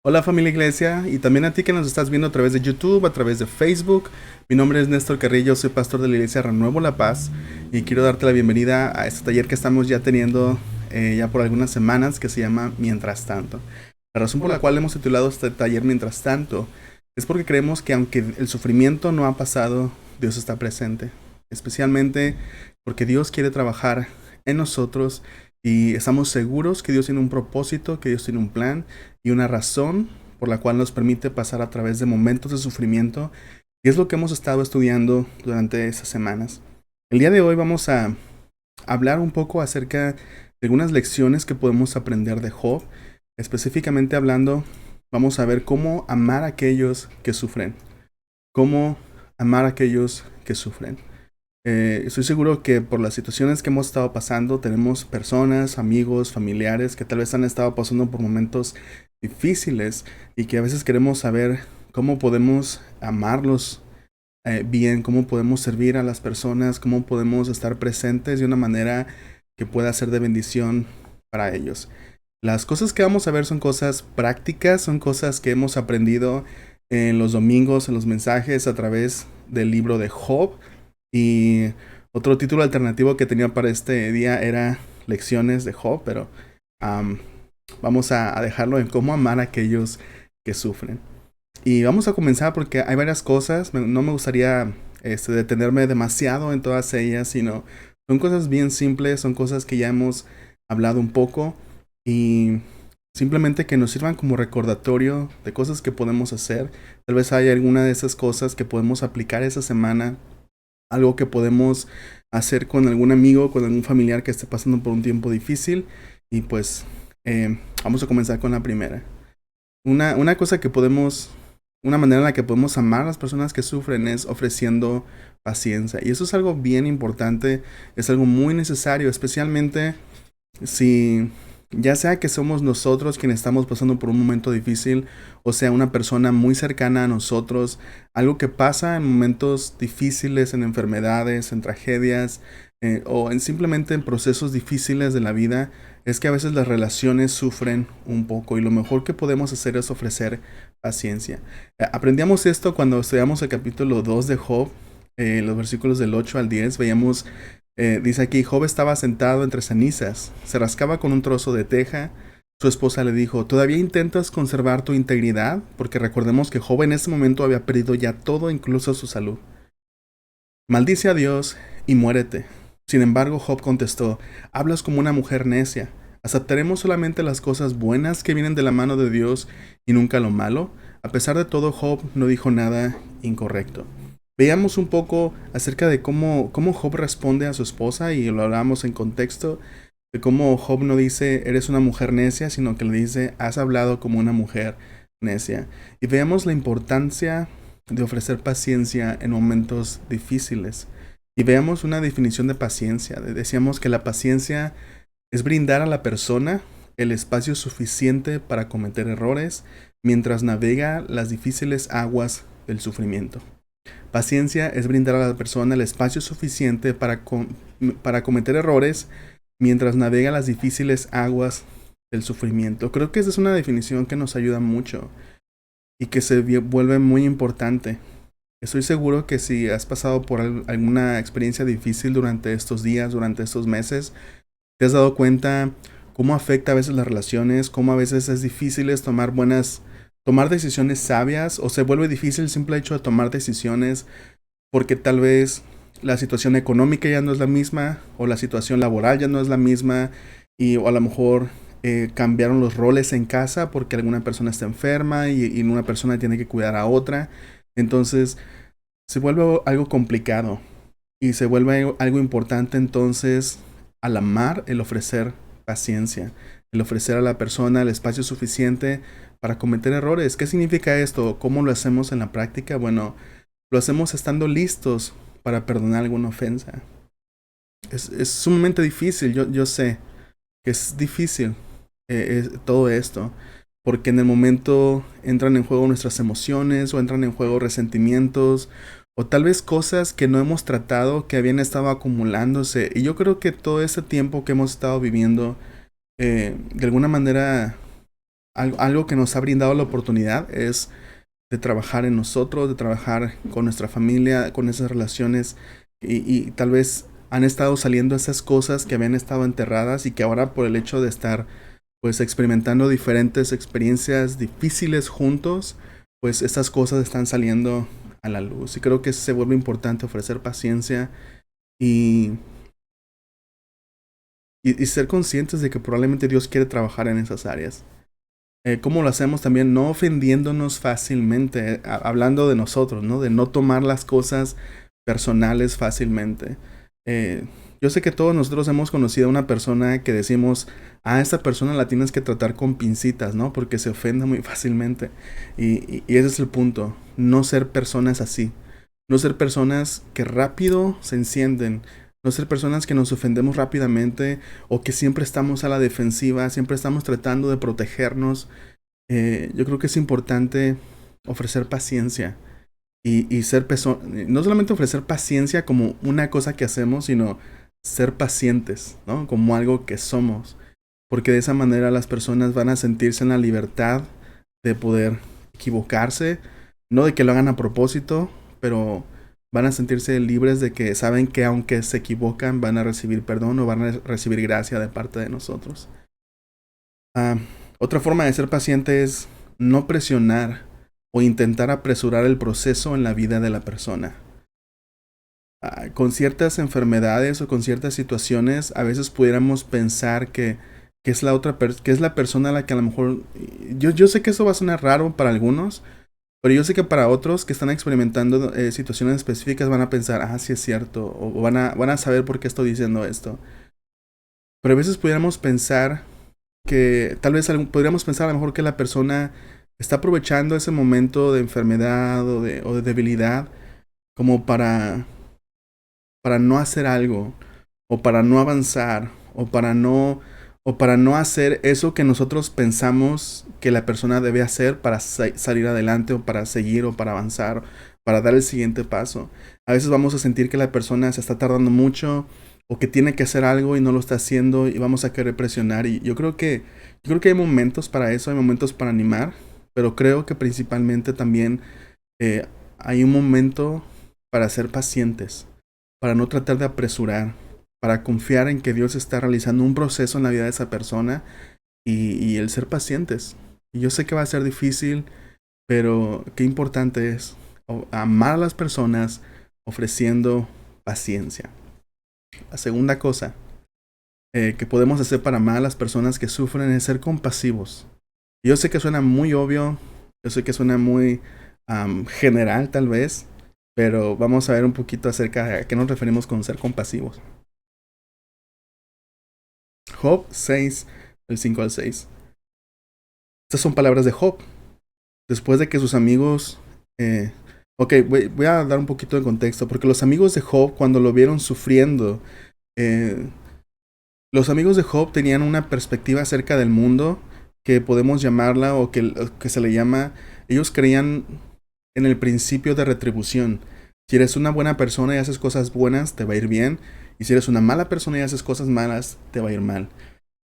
Hola familia Iglesia y también a ti que nos estás viendo a través de YouTube, a través de Facebook. Mi nombre es Néstor Carrillo, soy pastor de la Iglesia Renuevo La Paz y quiero darte la bienvenida a este taller que estamos ya teniendo ya por algunas semanas que se llama Mientras Tanto. La razón por la cual hemos titulado este taller Mientras Tanto es porque creemos que aunque el sufrimiento no ha pasado, Dios está presente. Especialmente porque Dios quiere trabajar en nosotros y estamos seguros que Dios tiene un propósito, que Dios tiene un plan y una razón por la cual nos permite pasar a través de momentos de sufrimiento. Y es lo que hemos estado estudiando durante estas semanas. El día de hoy vamos a hablar un poco acerca de algunas lecciones que podemos aprender de Job. Específicamente hablando, vamos a ver cómo amar a aquellos que sufren. Cómo amar a aquellos que sufren. Estoy seguro que por las situaciones que hemos estado pasando, tenemos personas, amigos, familiares que tal vez han estado pasando por momentos difíciles y que a veces queremos saber cómo podemos amarlos bien, cómo podemos servir a las personas, cómo podemos estar presentes de una manera que pueda ser de bendición para ellos. Las cosas que vamos a ver son cosas prácticas, son cosas que hemos aprendido en los domingos, en los mensajes a través del libro de Job. Y otro título alternativo que tenía para este día era Lecciones de Job, pero am, vamos a dejarlo en cómo amar a aquellos que sufren. Y vamos a comenzar porque hay varias cosas, no me gustaría detenerme demasiado en todas ellas, sino son cosas bien simples, son cosas que ya hemos hablado un poco y simplemente que nos sirvan como recordatorio de cosas que podemos hacer. Tal vez haya alguna de esas cosas que podemos aplicar esa semana, algo que podemos hacer con algún amigo, con algún familiar que esté pasando por un tiempo difícil. Y pues vamos a comenzar con la primera. Una cosa que podemos, una manera en la que podemos amar a las personas que sufren es ofreciendo paciencia. Y eso es algo bien importante, es algo muy necesario, especialmente si ya sea que somos nosotros quienes estamos pasando por un momento difícil, o sea, una persona muy cercana a nosotros, algo que pasa en momentos difíciles, en enfermedades, en tragedias, o en simplemente en procesos difíciles de la vida, es que a veces las relaciones sufren un poco y lo mejor que podemos hacer es ofrecer paciencia. Aprendíamos esto cuando estudiamos el capítulo 2 de Job, los versículos del 8 al 10, veíamos dice aquí, Job estaba sentado entre cenizas, se rascaba con un trozo de teja. Su esposa le dijo, ¿todavía intentas conservar tu integridad? Porque recordemos que Job en ese momento había perdido ya todo, incluso su salud. Maldice a Dios y muérete. Sin embargo, Job contestó, hablas como una mujer necia. ¿Aceptaremos solamente las cosas buenas que vienen de la mano de Dios y nunca lo malo? A pesar de todo, Job no dijo nada incorrecto. Veamos un poco acerca de cómo Job responde a su esposa y lo hablamos en contexto de cómo Job no dice eres una mujer necia, sino que le dice has hablado como una mujer necia. Y veamos la importancia de ofrecer paciencia en momentos difíciles. Y veamos una definición de paciencia. Decíamos que la paciencia es brindar a la persona el espacio suficiente para cometer errores mientras navega las difíciles aguas del sufrimiento. Paciencia es brindar a la persona el espacio suficiente para cometer errores mientras navega las difíciles aguas del sufrimiento. Creo que esa es una definición que nos ayuda mucho y que se vuelve muy importante. Estoy seguro que si has pasado por alguna experiencia difícil durante estos días, durante estos meses, te has dado cuenta cómo afecta a veces las relaciones, cómo a veces es difícil tomar decisiones sabias, o se vuelve difícil el simple hecho de tomar decisiones porque tal vez la situación económica ya no es la misma, o la situación laboral ya no es la misma, o a lo mejor cambiaron los roles en casa porque alguna persona está enferma y una persona tiene que cuidar a otra. Entonces se vuelve algo complicado y se vuelve algo importante entonces al amar el ofrecer paciencia, el ofrecer a la persona el espacio suficiente para cometer errores. ¿Qué significa esto? ¿Cómo lo hacemos en la práctica? Bueno, lo hacemos estando listos para perdonar alguna ofensa. Es sumamente difícil, yo sé que es difícil todo esto, porque en el momento entran en juego nuestras emociones o entran en juego resentimientos o tal vez cosas que no hemos tratado que habían estado acumulándose. Y yo creo que todo ese tiempo que hemos estado viviendo de alguna manera algo que nos ha brindado la oportunidad es de trabajar en nosotros, de trabajar con nuestra familia, con esas relaciones y tal vez han estado saliendo esas cosas que habían estado enterradas y que ahora por el hecho de estar pues experimentando diferentes experiencias difíciles juntos, pues estas cosas están saliendo a la luz. Y creo que se vuelve importante ofrecer paciencia y, y ser conscientes de que probablemente Dios quiere trabajar en esas áreas. ¿Cómo lo hacemos también? No ofendiéndonos fácilmente, hablando de nosotros, ¿no? De no tomar las cosas personales fácilmente. Eh, yo sé que todos nosotros hemos conocido a una persona que decimos, a esta persona la tienes que tratar con pincitas, ¿no? Porque se ofende muy fácilmente. Y ese es el punto, no ser personas así. No ser personas que rápido se encienden. No ser personas que nos ofendemos rápidamente o que siempre estamos a la defensiva, siempre estamos tratando de protegernos. Yo creo que es importante ofrecer paciencia y no solamente ofrecer paciencia como una cosa que hacemos, sino ser pacientes, ¿no? Como algo que somos. Porque de esa manera las personas van a sentirse en la libertad de poder equivocarse, no de que lo hagan a propósito, pero van a sentirse libres de que saben que aunque se equivocan van a recibir perdón o van a recibir gracia de parte de nosotros. Ah, Otra forma de ser paciente es no presionar o intentar apresurar el proceso en la vida de la persona. Con ciertas enfermedades o con ciertas situaciones, a veces pudiéramos pensar que es que es la persona a la que a lo mejor... Yo sé que eso va a sonar raro para algunos, pero yo sé que para otros que están experimentando situaciones específicas van a pensar, sí es cierto, o van a saber por qué estoy diciendo esto. Pero a veces pudiéramos pensar que tal vez podríamos pensar a lo mejor que la persona está aprovechando ese momento de enfermedad o de debilidad como para no hacer algo, o para no avanzar, o para no hacer eso que nosotros pensamos que la persona debe hacer para salir adelante, o para seguir, o para avanzar, para dar el siguiente paso. A veces vamos a sentir que la persona se está tardando mucho, o que tiene que hacer algo y no lo está haciendo, y vamos a querer presionar. Y yo creo que hay momentos para eso, hay momentos para animar, pero creo que principalmente también hay un momento para ser pacientes, para no tratar de apresurar, para confiar en que Dios está realizando un proceso en la vida de esa persona y el ser pacientes. Y yo sé que va a ser difícil, pero qué importante es amar a las personas ofreciendo paciencia. La segunda cosa que podemos hacer para amar a las personas que sufren es ser compasivos. Yo sé que suena muy obvio, yo sé que suena muy general tal vez, pero vamos a ver un poquito acerca de a qué nos referimos con ser compasivos. Job 6, del 5 al 6. Estas son palabras de Job. Después de que sus amigos... voy a dar un poquito de contexto, porque los amigos de Job, cuando lo vieron sufriendo, los amigos de Job tenían una perspectiva acerca del mundo que podemos llamarla, o que se le llama, ellos creían en el principio de retribución. Si eres una buena persona y haces cosas buenas, te va a ir bien. Y si eres una mala persona y haces cosas malas, te va a ir mal.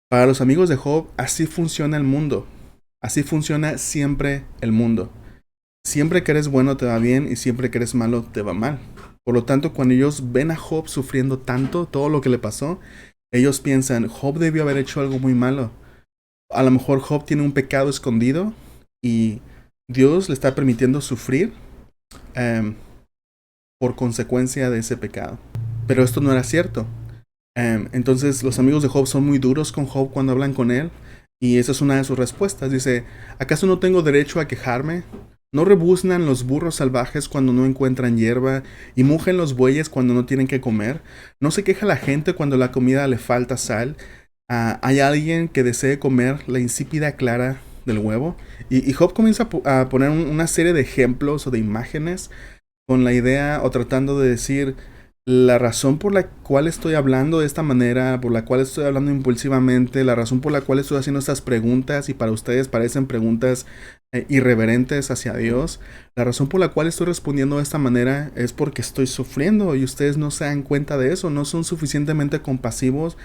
Para los amigos de Job, así funciona el mundo. Así funciona siempre el mundo. Siempre que eres bueno te va bien y siempre que eres malo te va mal. Por lo tanto, cuando ellos ven a Job sufriendo tanto, todo lo que le pasó, ellos piensan, Job debió haber hecho algo muy malo. A lo mejor Job tiene un pecado escondido y Dios le está permitiendo sufrir por consecuencia de ese pecado. Pero esto no era cierto. Entonces los amigos de Job son muy duros con Job cuando hablan con él. Y esa es una de sus respuestas. Dice, ¿acaso no tengo derecho a quejarme? ¿No rebuznan los burros salvajes cuando no encuentran hierba? ¿Y mugen los bueyes cuando no tienen que comer? ¿No se queja la gente cuando la comida le falta sal? ¿Hay alguien que desee comer la insípida clara del huevo? Y Job comienza a poner una serie de ejemplos o de imágenes con la idea o tratando de decir la razón por la cual estoy hablando de esta manera, por la cual estoy hablando impulsivamente, la razón por la cual estoy haciendo estas preguntas y para ustedes parecen preguntas irreverentes hacia Dios, la razón por la cual estoy respondiendo de esta manera es porque estoy sufriendo y ustedes no se dan cuenta de eso, no son suficientemente compasivos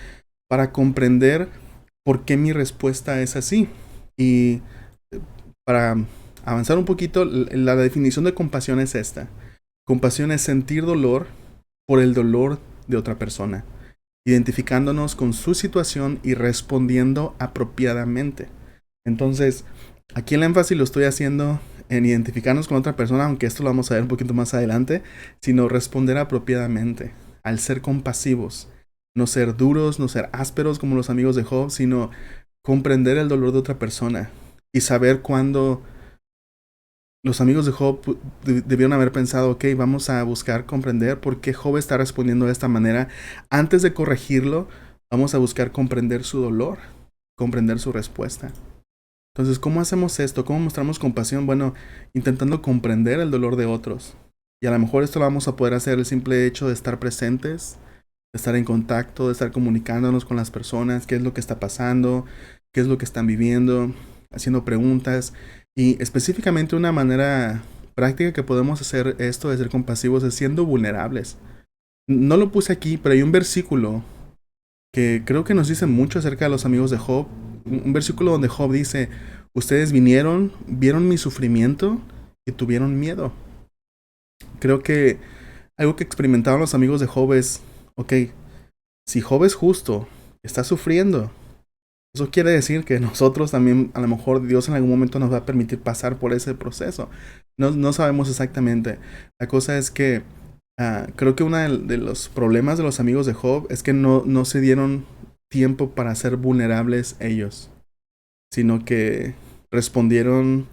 para comprender por qué mi respuesta es así. Y para avanzar un poquito, la definición de compasión es esta. Compasión es sentir dolor por el dolor de otra persona, identificándonos con su situación y respondiendo apropiadamente. Entonces, aquí el énfasis lo estoy haciendo en identificarnos con otra persona, aunque esto lo vamos a ver un poquito más adelante, sino responder apropiadamente, al ser compasivos, no ser duros, no ser ásperos como los amigos de Job, sino comprender el dolor de otra persona y saber cuándo los amigos de Job debieron haber pensado, ok, vamos a buscar comprender por qué Job está respondiendo de esta manera. Antes de corregirlo, vamos a buscar comprender su dolor, comprender su respuesta. Entonces, ¿cómo hacemos esto? ¿Cómo mostramos compasión? Bueno, intentando comprender el dolor de otros. Y a lo mejor esto lo vamos a poder hacer el simple hecho de estar presentes, de estar en contacto, de estar comunicándonos con las personas, qué es lo que está pasando, qué es lo que están viviendo, haciendo preguntas. Y específicamente una manera práctica que podemos hacer esto de ser compasivos es siendo vulnerables. No lo puse aquí, pero hay un versículo que creo que nos dice mucho acerca de los amigos de Job. Un versículo donde Job dice, ustedes vinieron, vieron mi sufrimiento y tuvieron miedo. Creo que algo que experimentaron los amigos de Job es, ok, si Job es justo, está sufriendo, eso quiere decir que nosotros también, a lo mejor Dios en algún momento nos va a permitir pasar por ese proceso. No sabemos exactamente. La cosa es que creo que uno de los problemas de los amigos de Job es que no se dieron tiempo para ser vulnerables ellos, sino que respondieron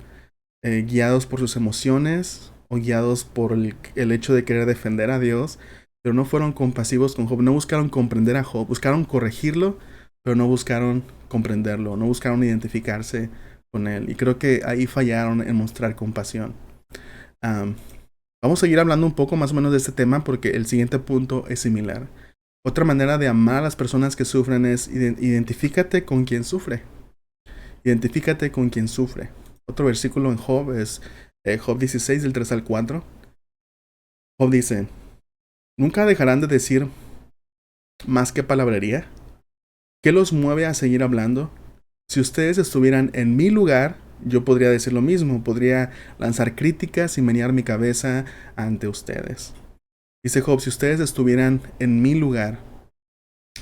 guiados por sus emociones o guiados por el hecho de querer defender a Dios, pero no fueron compasivos con Job, no buscaron comprender a Job, buscaron corregirlo, pero no buscaron comprenderlo, no buscaron identificarse con él. Y creo que ahí fallaron en mostrar compasión. Um, Vamos a seguir hablando un poco más o menos de este tema porque el siguiente punto es similar. Otra manera de amar a las personas que sufren es identifícate con quien sufre. Identifícate con quien sufre. Otro versículo en Job es Job 16, del 3 al 4. Job dice, ¿nunca dejarán de decir más que palabrería? ¿Qué los mueve a seguir hablando? Si ustedes estuvieran en mi lugar, yo podría decir lo mismo, podría lanzar críticas y menear mi cabeza ante ustedes. Dice Job, si ustedes estuvieran en mi lugar,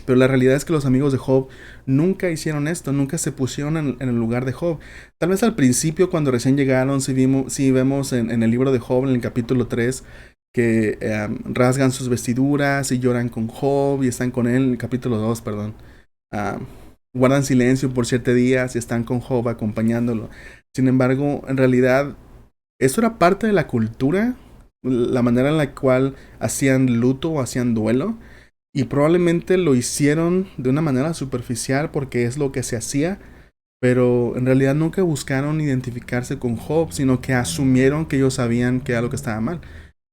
pero la realidad es que los amigos de Job nunca hicieron esto, nunca se pusieron en el lugar de Job. Tal vez al principio, cuando recién llegaron, si vemos en el libro de Job, en el capítulo 3, que rasgan sus vestiduras y lloran con Job y están con él, en el capítulo 2, perdón. Guardan silencio por 7 días y están con Job acompañándolo. Sin embargo, en realidad, esto era parte de la cultura, la manera en la cual hacían luto o hacían duelo. Y probablemente lo hicieron de una manera superficial porque es lo que se hacía, pero en realidad nunca buscaron identificarse con Job, sino que asumieron que ellos sabían que era lo que estaba mal.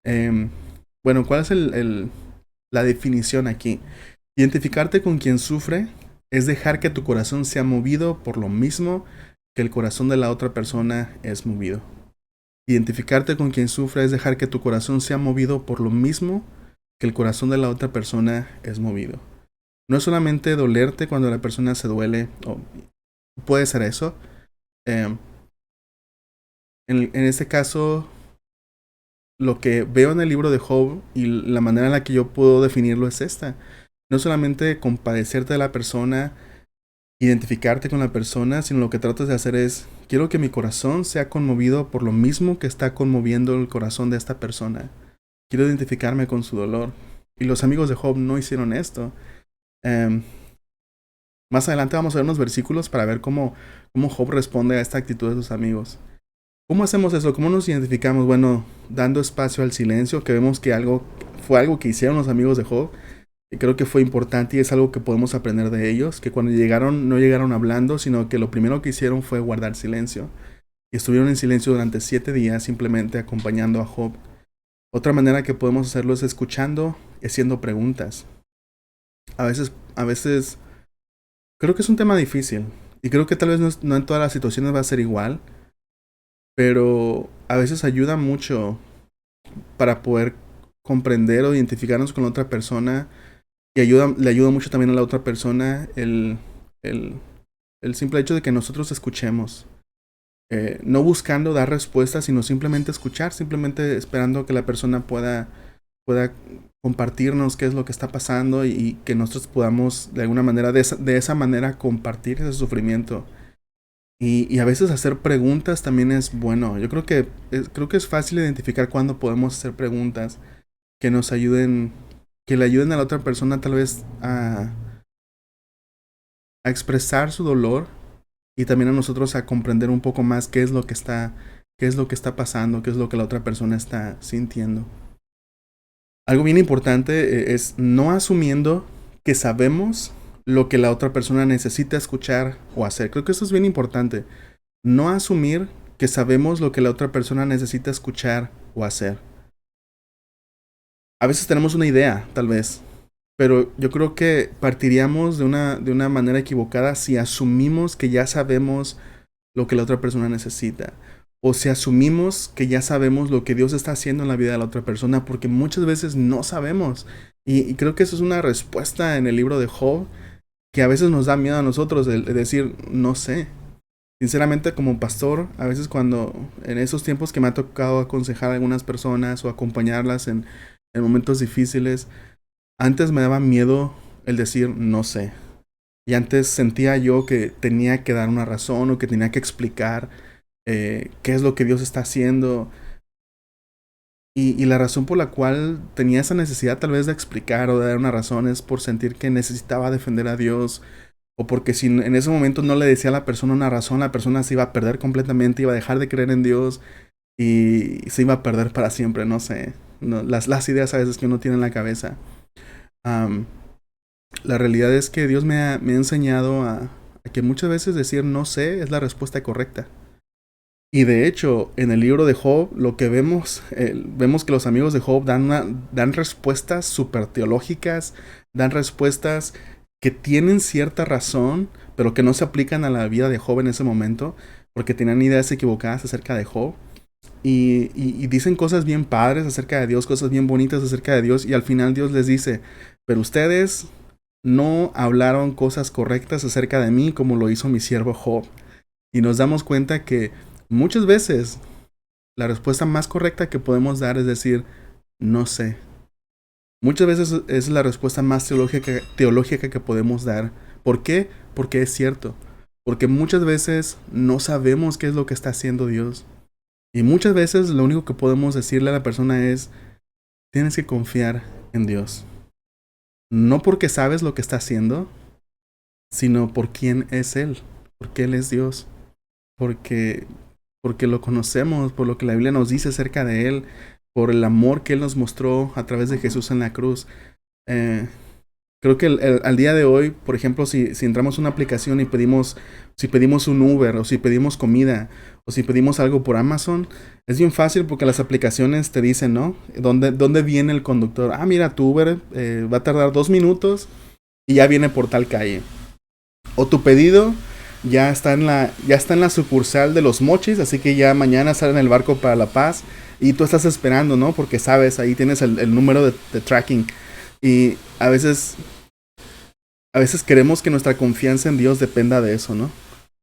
Eh, bueno, ¿cuál es la definición aquí? Identificarte con quien sufre es dejar que tu corazón sea movido por lo mismo que el corazón de la otra persona es movido. Identificarte con quien sufre es dejar que tu corazón sea movido por lo mismo que el corazón de la otra persona es movido. No es solamente dolerte cuando la persona se duele, o puede ser eso. Eh, en este caso, lo que veo en el libro de Job y la manera en la que yo puedo definirlo es esta. No solamente compadecerte de la persona, identificarte con la persona, sino lo que tratas de hacer es, quiero que mi corazón sea conmovido por lo mismo que está conmoviendo el corazón de esta persona. Quiero identificarme con su dolor. Y los amigos de Job no hicieron esto. Eh, Más adelante vamos a ver unos versículos para ver cómo Job responde a esta actitud de sus amigos. ¿Cómo hacemos eso? ¿Cómo nos identificamos? Bueno, dando espacio al silencio, que vemos que fue algo que hicieron los amigos de Job. Y creo que fue importante y es algo que podemos aprender de ellos, que cuando llegaron no llegaron hablando, sino que lo primero que hicieron fue guardar silencio. Y estuvieron en silencio durante 7 días simplemente acompañando a Job. Otra manera que podemos hacerlo es escuchando y haciendo preguntas. A veces creo que es un tema difícil. Y creo que tal vez no en todas las situaciones va a ser igual. Pero a veces ayuda mucho para poder comprender o identificarnos con la otra persona. Y le ayuda mucho también a la otra persona el El simple hecho de que nosotros escuchemos. No buscando dar respuestas, sino simplemente escuchar, simplemente esperando que la persona pueda compartirnos qué es lo que está pasando y que nosotros podamos de alguna manera, de esa manera compartir ese sufrimiento. Y a veces hacer preguntas también es bueno. Yo creo que es fácil identificar cuando podemos hacer preguntas que nos ayuden, que le ayuden a la otra persona tal vez a expresar su dolor y también a nosotros a comprender un poco más qué es lo que está pasando, qué es lo que la otra persona está sintiendo. Algo bien importante es no asumiendo que sabemos lo que la otra persona necesita escuchar o hacer. Creo que eso es bien importante. No asumir que sabemos lo que la otra persona necesita escuchar o hacer. A veces tenemos una idea, tal vez, pero yo creo que partiríamos de una manera equivocada si asumimos que ya sabemos lo que la otra persona necesita. O si asumimos que ya sabemos lo que Dios está haciendo en la vida de la otra persona, porque muchas veces no sabemos. Y creo que eso es una respuesta en el libro de Job que a veces nos da miedo a nosotros de decir, no sé. Sinceramente, como pastor, a veces cuando en esos tiempos que me ha tocado aconsejar a algunas personas o acompañarlas en momentos difíciles, antes me daba miedo el decir no sé. Y antes sentía yo que tenía que dar una razón o que tenía que explicar qué es lo que Dios está haciendo. Y la razón por la cual tenía esa necesidad tal vez de explicar o de dar una razón es por sentir que necesitaba defender a Dios. O porque si en ese momento no le decía a la persona una razón, la persona se iba a perder completamente, iba a dejar de creer en Dios y se iba a perder para siempre, no sé. No, las ideas a veces que uno tiene en la cabeza. Um, la realidad es que Dios me ha enseñado a que muchas veces decir no sé es la respuesta correcta. Y de hecho, en el libro de Job, lo que vemos que los amigos de Job dan respuestas súper teológicas, dan respuestas que tienen cierta razón, pero que no se aplican a la vida de Job en ese momento, porque tenían ideas equivocadas acerca de Job. Y dicen cosas bien padres acerca de Dios, cosas bien bonitas acerca de Dios, y al final Dios les dice, pero ustedes no hablaron cosas correctas acerca de mí como lo hizo mi siervo Job. Y nos damos cuenta que muchas veces la respuesta más correcta que podemos dar es decir, no sé. Muchas veces es la respuesta más teológica que podemos dar. ¿Por qué? Porque es cierto. Porque muchas veces no sabemos qué es lo que está haciendo Dios. Y muchas veces lo único que podemos decirle a la persona es, tienes que confiar en Dios. No porque sabes lo que está haciendo, sino por quién es Él. Porque Él es Dios. Porque lo conocemos, por lo que la Biblia nos dice acerca de Él, por el amor que Él nos mostró a través de Jesús en la cruz. Creo que al día de hoy, por ejemplo, si entramos a una aplicación y si pedimos un Uber, o si pedimos comida, o si pedimos algo por Amazon, es bien fácil porque las aplicaciones te dicen, ¿no? ¿Dónde viene el conductor? Ah, mira, tu Uber va a tardar 2 minutos y ya viene por tal calle. O tu pedido ya está en la sucursal de Los Mochis, así que ya mañana sale en el barco para La Paz y tú estás esperando, ¿no? Porque sabes, ahí tienes el número de tracking. Y a veces queremos que nuestra confianza en Dios dependa de eso, ¿no?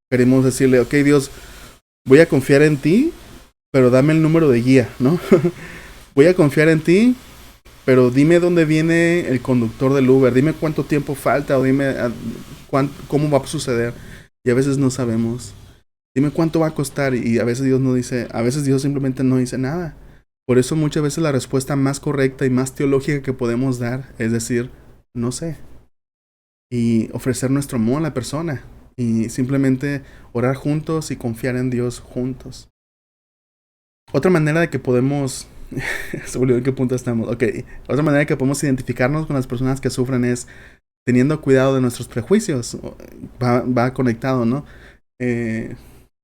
Queremos decirle, ok, Dios, voy a confiar en ti, pero dame el número de guía, ¿no? Voy a confiar en ti, pero dime dónde viene el conductor del Uber, dime cuánto tiempo falta o dime cómo va a suceder. Y a veces no sabemos. Dime cuánto va a costar y a veces Dios simplemente no dice nada. Por eso muchas veces la respuesta más correcta y más teológica que podemos dar es decir, no sé. Y ofrecer nuestro amor a la persona. Y simplemente orar juntos y confiar en Dios juntos. Otra manera de que podemos... Se olvidó en qué punto estamos. Ok. Otra manera de que podemos identificarnos con las personas que sufren es teniendo cuidado de nuestros prejuicios. Va conectado, ¿no?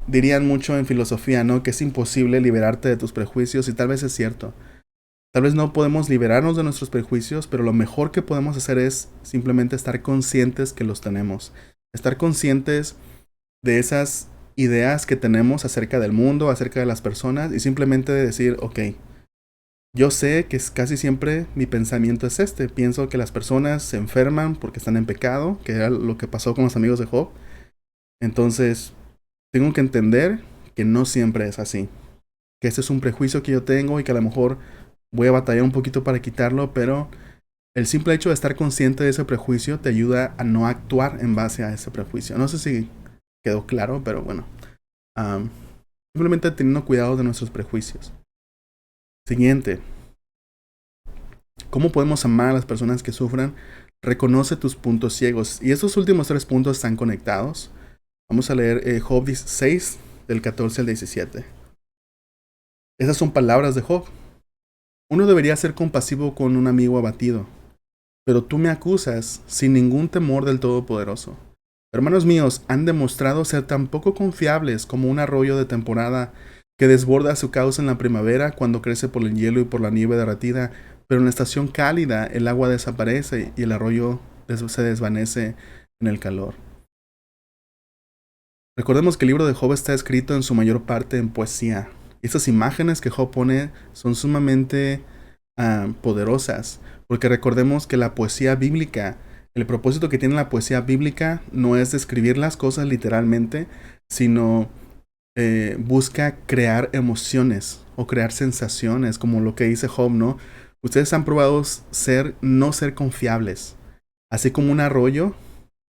Dirían mucho en filosofía, ¿no? Que es imposible liberarte de tus prejuicios y tal vez es cierto. Tal vez no podemos liberarnos de nuestros prejuicios, pero lo mejor que podemos hacer es simplemente estar conscientes que los tenemos. Estar conscientes de esas ideas que tenemos acerca del mundo, acerca de las personas y simplemente decir, ok, yo sé que casi siempre mi pensamiento es este. Pienso que las personas se enferman porque están en pecado, que era lo que pasó con los amigos de Job. Entonces, tengo que entender que no siempre es así. Que este es un prejuicio que yo tengo y que a lo mejor voy a batallar un poquito para quitarlo, pero el simple hecho de estar consciente de ese prejuicio te ayuda a no actuar en base a ese prejuicio. No sé si quedó claro, pero bueno. Um, Simplemente teniendo cuidado de nuestros prejuicios. Siguiente. ¿Cómo podemos amar a las personas que sufran? Reconoce tus puntos ciegos. Y estos últimos 3 puntos están conectados. Vamos a leer Job 16, del 14 al 17. Esas son palabras de Job. Uno debería ser compasivo con un amigo abatido, pero tú me acusas sin ningún temor del Todopoderoso. Hermanos míos, han demostrado ser tan poco confiables como un arroyo de temporada que desborda su cauce en la primavera cuando crece por el hielo y por la nieve derretida, pero en la estación cálida el agua desaparece y el arroyo se desvanece en el calor. Recordemos que el libro de Job está escrito en su mayor parte en poesía. Estas imágenes que Job pone son sumamente poderosas, porque recordemos que la poesía bíblica, el propósito que tiene la poesía bíblica no es describir las cosas literalmente, sino busca crear emociones o crear sensaciones, como lo que dice Job, ¿no? Ustedes han probado no ser confiables, así como un arroyo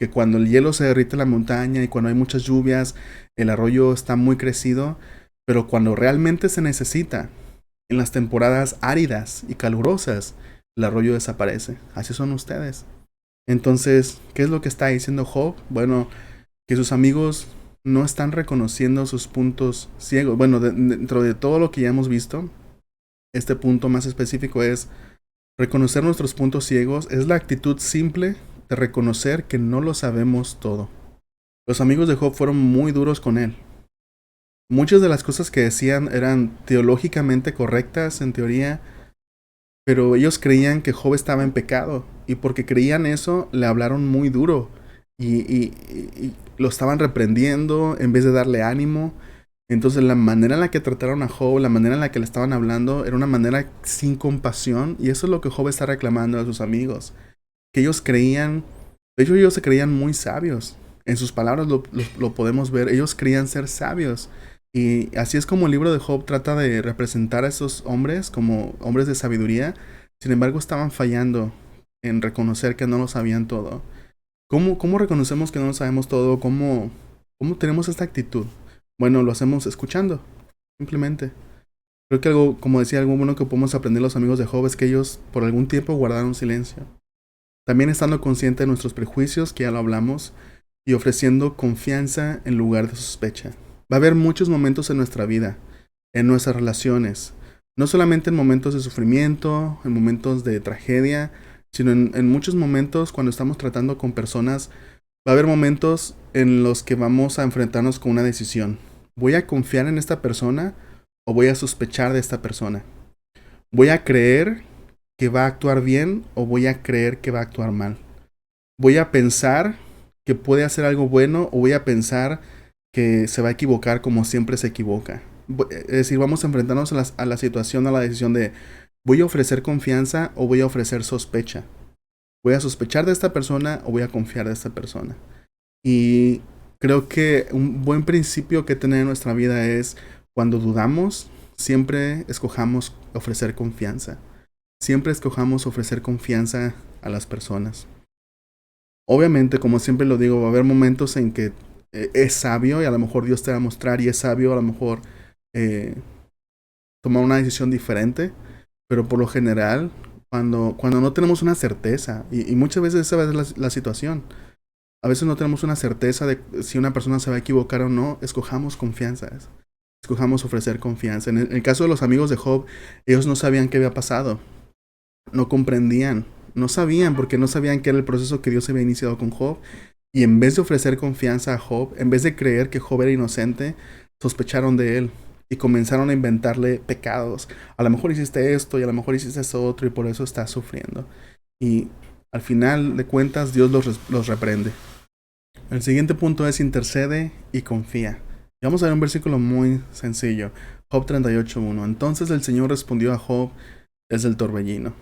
que cuando el hielo se derrite en la montaña y cuando hay muchas lluvias, el arroyo está muy crecido, pero cuando realmente se necesita, en las temporadas áridas y calurosas, el arroyo desaparece. Así son ustedes. Entonces, ¿qué es lo que está diciendo Job? Bueno, que sus amigos no están reconociendo sus puntos ciegos. Bueno, dentro de todo lo que ya hemos visto, este punto más específico es reconocer nuestros puntos ciegos. Es la actitud simple de reconocer que no lo sabemos todo. Los amigos de Job fueron muy duros con él. Muchas de las cosas que decían eran teológicamente correctas en teoría, pero ellos creían que Job estaba en pecado, y porque creían eso, le hablaron muy duro, y lo estaban reprendiendo en vez de darle ánimo. Entonces la manera en la que trataron a Job, la manera en la que le estaban hablando, era una manera sin compasión, y eso es lo que Job está reclamando a sus amigos. Que ellos creían, de hecho ellos se creían muy sabios. En sus palabras lo podemos ver, ellos creían ser sabios. Y así es como el libro de Job trata de representar a esos hombres como hombres de sabiduría. Sin embargo, estaban fallando en reconocer que no lo sabían todo. ¿Cómo reconocemos que no lo sabemos todo? ¿Cómo tenemos esta actitud? Bueno, lo hacemos escuchando, simplemente. Creo que algo, como decía, algo bueno que podemos aprender los amigos de Job es que ellos por algún tiempo guardaron silencio. También estando consciente de nuestros prejuicios, que ya lo hablamos, y ofreciendo confianza en lugar de sospecha. Va a haber muchos momentos en nuestra vida, en nuestras relaciones, no solamente en momentos de sufrimiento, en momentos de tragedia, sino en muchos momentos cuando estamos tratando con personas. Va a haber momentos en los que vamos a enfrentarnos con una decisión. ¿Voy a confiar en esta persona o voy a sospechar de esta persona? ¿Voy a creer que va a actuar bien o voy a creer que va a actuar mal? ¿Voy a pensar que puede hacer algo bueno o voy a pensar que se va a equivocar como siempre se equivoca? Es decir, vamos a enfrentarnos a la situación, a la decisión de ¿voy a ofrecer confianza o voy a ofrecer sospecha? ¿Voy a sospechar de esta persona o voy a confiar de esta persona? Y creo que un buen principio que tener en nuestra vida es cuando dudamos, siempre escojamos ofrecer confianza. Siempre escojamos ofrecer confianza a las personas. Obviamente, como siempre lo digo, va a haber momentos en que es sabio y a lo mejor Dios te va a mostrar y es sabio a lo mejor tomar una decisión diferente, pero por lo general, cuando no tenemos una certeza, y muchas veces esa es la situación, a veces no tenemos una certeza de si una persona se va a equivocar o no, escojamos confianzas, escojamos ofrecer confianza. En el caso de los amigos de Job, ellos no sabían qué había pasado, no comprendían, no sabían porque no sabían qué era el proceso que Dios había iniciado con Job, y en vez de ofrecer confianza a Job, en vez de creer que Job era inocente, sospecharon de él y comenzaron a inventarle pecados. A lo mejor hiciste esto y a lo mejor hiciste eso otro y por eso estás sufriendo. Y al final de cuentas Dios los reprende. El siguiente punto es intercede y confía. Y vamos a ver un versículo muy sencillo. Job 38:1. Entonces el Señor respondió a Job desde el torbellino.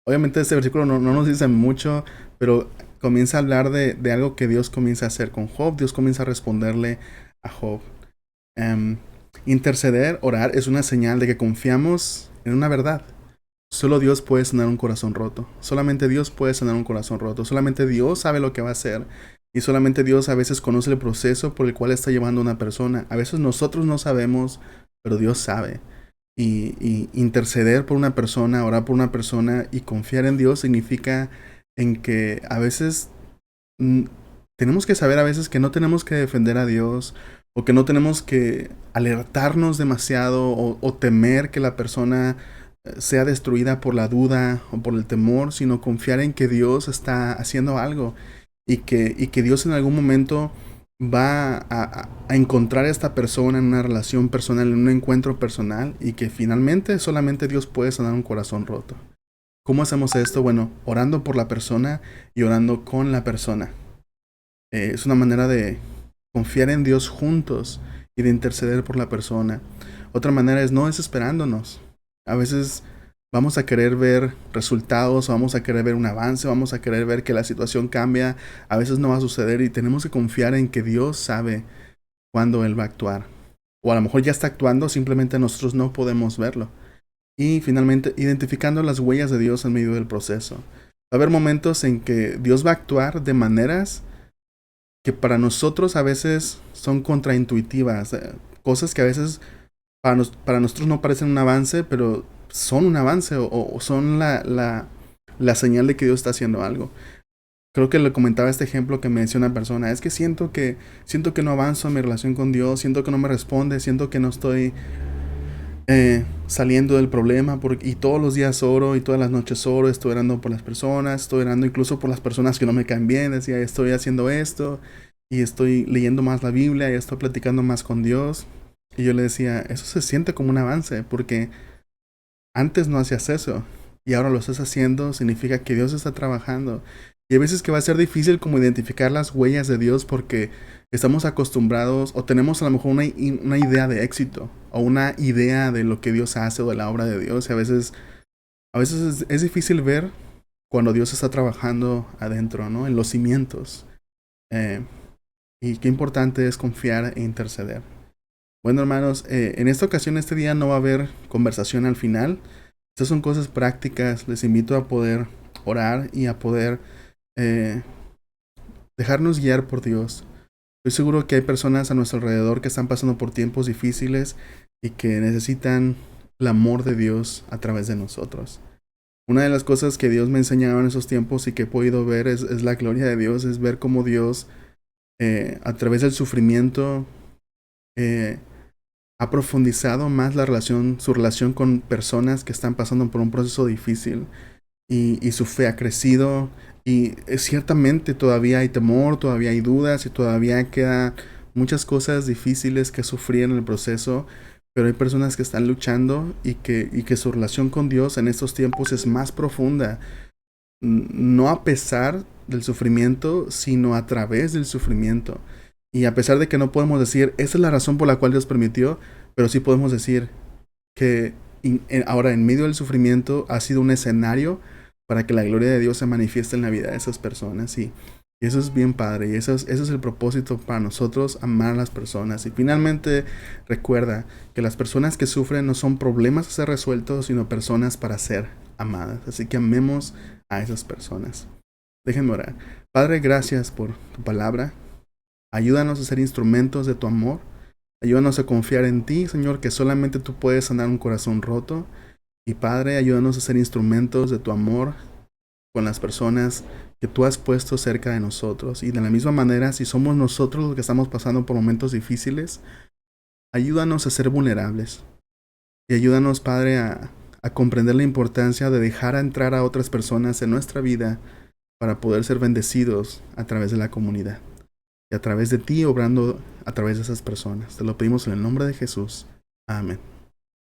Obviamente este versículo no nos dice mucho, pero comienza a hablar de algo que Dios comienza a hacer con Job. Dios comienza a responderle a Job. Em, Interceder, orar, es una señal de que confiamos en una verdad. Solo Dios puede sanar un corazón roto. Solamente Dios puede sanar un corazón roto. Solamente Dios sabe lo que va a hacer. Y solamente Dios a veces conoce el proceso por el cual está llevando a una persona. A veces nosotros no sabemos, pero Dios sabe. Y interceder por una persona, orar por una persona y confiar en Dios significa en que a veces tenemos que saber a veces que no tenemos que defender a Dios o que no tenemos que alertarnos demasiado o temer que la persona sea destruida por la duda o por el temor, sino confiar en que Dios está haciendo algo y que Dios en algún momento va a encontrar a esta persona en una relación personal, en un encuentro personal y que finalmente solamente Dios puede sanar un corazón roto. ¿Cómo hacemos esto? Bueno, orando por la persona y orando con la persona. Es una manera de confiar en Dios juntos y de interceder por la persona. Otra manera es no desesperándonos. A veces vamos a querer ver resultados, vamos a querer ver un avance, vamos a querer ver que la situación cambia. A veces no va a suceder y tenemos que confiar en que Dios sabe cuándo Él va a actuar. O a lo mejor ya está actuando, simplemente nosotros no podemos verlo. Y finalmente, identificando las huellas de Dios en medio del proceso. Va a haber momentos en que Dios va a actuar de maneras que para nosotros a veces son contraintuitivas. Cosas que a veces para nosotros no parecen un avance, pero son un avance o son la señal de que Dios está haciendo algo. Creo que le comentaba este ejemplo que me decía una persona. Es que siento que no avanzo en mi relación con Dios, siento que no me responde, siento que no estoy saliendo del problema y todos los días oro y todas las noches oro, estoy orando por las personas, estoy orando incluso por las personas que no me caen bien, decía, estoy haciendo esto y estoy leyendo más la Biblia y estoy platicando más con Dios. Y yo le decía, eso se siente como un avance porque antes no hacías eso y ahora lo estás haciendo, significa que Dios está trabajando. Y a veces que va a ser difícil como identificar las huellas de Dios porque estamos acostumbrados o tenemos a lo mejor una idea de éxito o una idea de lo que Dios hace o de la obra de Dios. Y a veces es difícil ver cuando Dios está trabajando adentro, ¿no? En los cimientos. Y qué importante es confiar e interceder. Bueno, hermanos, en esta ocasión, este día no va a haber conversación al final. Estas son cosas prácticas. Les invito a poder orar y a poder dejarnos guiar por Dios. Estoy seguro que hay personas a nuestro alrededor que están pasando por tiempos difíciles y que necesitan el amor de Dios a través de nosotros. Una de las cosas que Dios me enseñaba en esos tiempos y que he podido ver es la gloria de Dios, es ver cómo Dios a través del sufrimiento ha profundizado más su relación con personas que están pasando por un proceso difícil y su fe ha crecido y ciertamente todavía hay temor, todavía hay dudas y todavía quedan muchas cosas difíciles que sufrir en el proceso, pero hay personas que están luchando y que su relación con Dios en estos tiempos es más profunda, no a pesar del sufrimiento, sino a través del sufrimiento. Y a pesar de que no podemos decir, esa es la razón por la cual Dios permitió, pero sí podemos decir que ahora en medio del sufrimiento ha sido un escenario para que la gloria de Dios se manifieste en la vida de esas personas. Y eso es bien padre. Y eso es el propósito para nosotros, amar a las personas. Y finalmente recuerda que las personas que sufren no son problemas a ser resueltos, sino personas para ser amadas. Así que amemos a esas personas. Déjenme orar. Padre, gracias por tu palabra. Ayúdanos a ser instrumentos de tu amor. Ayúdanos a confiar en ti, Señor, que solamente tú puedes sanar un corazón roto. Y Padre, ayúdanos a ser instrumentos de tu amor con las personas que tú has puesto cerca de nosotros. Y de la misma manera, si somos nosotros los que estamos pasando por momentos difíciles, ayúdanos a ser vulnerables. Y ayúdanos, Padre, a comprender la importancia de dejar entrar a otras personas en nuestra vida para poder ser bendecidos a través de la comunidad. Y a través de ti, obrando a través de esas personas. Te lo pedimos en el nombre de Jesús. Amén.